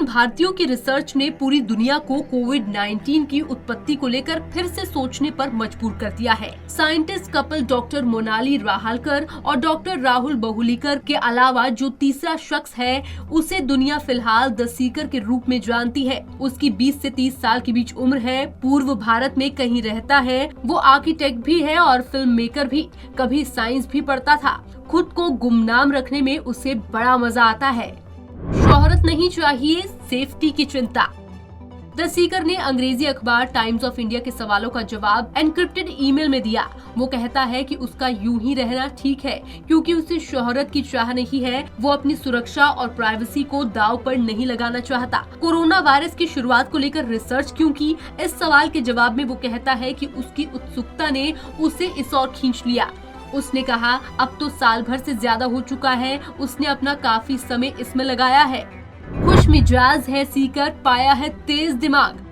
भारतीयों की रिसर्च ने पूरी दुनिया को कोविड-19 की उत्पत्ति को लेकर फिर से सोचने पर मजबूर कर दिया है। साइंटिस्ट कपल डॉक्टर मोनाली राहालकर और डॉक्टर राहुल बहुलीकर के अलावा जो तीसरा शख्स है, उसे दुनिया फिलहाल द सीकर के रूप में जानती है। उसकी 20 से 30 साल के बीच उम्र है, पूर्व भारत में कहीं रहता है, वो आर्किटेक्ट भी है और फिल्म मेकर भी, कभी साइंस भी पढ़ता था। खुद को गुमनाम रखने में उसे बड़ा मजा आता है। शोहरत नहीं चाहिए, सेफ्टी की चिंता। द सीकर ने अंग्रेजी अखबार टाइम्स ऑफ इंडिया के सवालों का जवाब एनक्रिप्टेड ईमेल में दिया। वो कहता है कि उसका यूं ही रहना ठीक है क्योंकि उसे शोहरत की चाह नहीं है। वो अपनी सुरक्षा और प्राइवेसी को दांव पर नहीं लगाना चाहता। कोरोना वायरस की शुरुआत को लेकर रिसर्च क्यों की, इस सवाल के जवाब में वो कहता है कि उसकी उत्सुकता ने उसे इस ओर खींच लिया। उसने कहा, अब तो साल भर से ज्यादा हो चुका है, उसने अपना काफी समय इसमें लगाया है। खुश मिजाज है सीकर, पाया है तेज दिमाग।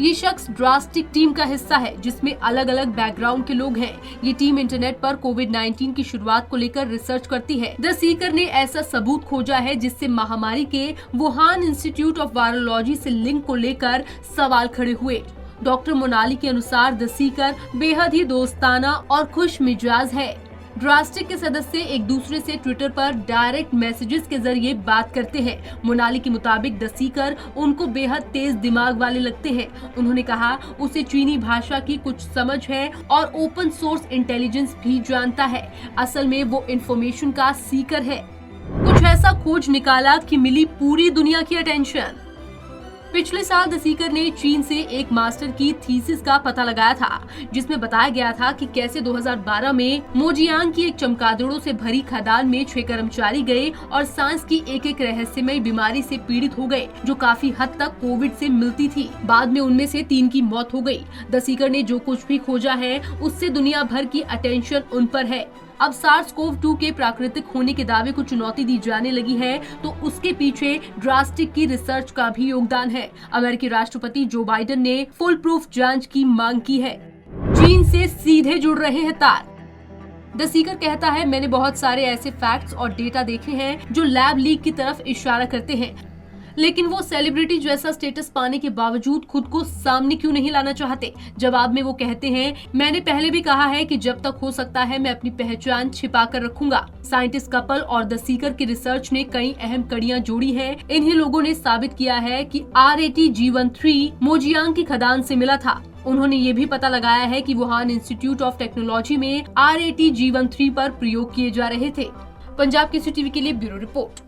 ये शख्स ड्रास्टिक टीम का हिस्सा है जिसमें अलग अलग बैकग्राउंड के लोग हैं। ये टीम इंटरनेट पर कोविड-19 की शुरुआत को लेकर रिसर्च करती है। द सीकर ने ऐसा सबूत खोजा है जिससे महामारी के वुहान इंस्टीट्यूट ऑफ वायरोलॉजी से लिंक को लेकर सवाल खड़े हुए। डॉक्टर मोनाली के अनुसार द सीकर बेहद ही दोस्ताना और खुश मिजाज है। ड्रास्टिक के सदस्य एक दूसरे से ट्विटर पर डायरेक्ट मैसेजेस के जरिए बात करते हैं। मोनाली के मुताबिक द सीकर उनको बेहद तेज दिमाग वाले लगते हैं। उन्होंने कहा, उसे चीनी भाषा की कुछ समझ है और ओपन सोर्स इंटेलिजेंस भी जानता है। असल में वो इंफॉर्मेशन का सीकर है। कुछ ऐसा खोज निकाला कि मिली पूरी दुनिया की अटेंशन। पिछले साल द सीकर ने चीन से एक मास्टर की थीसिस का पता लगाया था जिसमें बताया गया था कि कैसे 2012 में मोजियांग की एक चमगादड़ों से भरी खदान में 6 कर्मचारी गए और सांस की एक रहस्यमय बीमारी से पीड़ित हो गए जो काफी हद तक कोविड से मिलती थी। बाद में उनमें से 3 की मौत हो गई। द सीकर ने जो कुछ भी खोजा है उससे दुनिया भर की अटेंशन उन पर है। अब SARS-CoV-2 के प्राकृतिक होने के दावे को चुनौती दी जाने लगी है तो उसके पीछे ड्रास्टिक की रिसर्च का भी योगदान है। अमेरिकी राष्ट्रपति जो बाइडेन ने फुल प्रूफ जांच की मांग की है। चीन से सीधे जुड़ रहे हैं तार। द सीकर कहता है, मैंने बहुत सारे ऐसे फैक्ट्स और डेटा देखे हैं जो लैब लीक की तरफ इशारा करते हैं, लेकिन वो सेलिब्रिटी जैसा स्टेटस पाने के बावजूद खुद को सामने क्यों नहीं लाना चाहते। जवाब में वो कहते हैं, मैंने पहले भी कहा है कि जब तक हो सकता है मैं अपनी पहचान छिपा कर रखूंगा। साइंटिस्ट कपल और द सीकर की रिसर्च ने कई अहम कड़ियां जोड़ी हैं। इन्हीं लोगों ने साबित किया है कि RAT-G13 मोजियांग की खदान से मिला था। उन्होंने ये भी पता लगाया है कि वुहान इंस्टीट्यूट ऑफ टेक्नोलॉजी में RAT-G13 पर प्रयोग किए जा रहे थे। पंजाब केसरी टीवी के लिए ब्यूरो रिपोर्ट।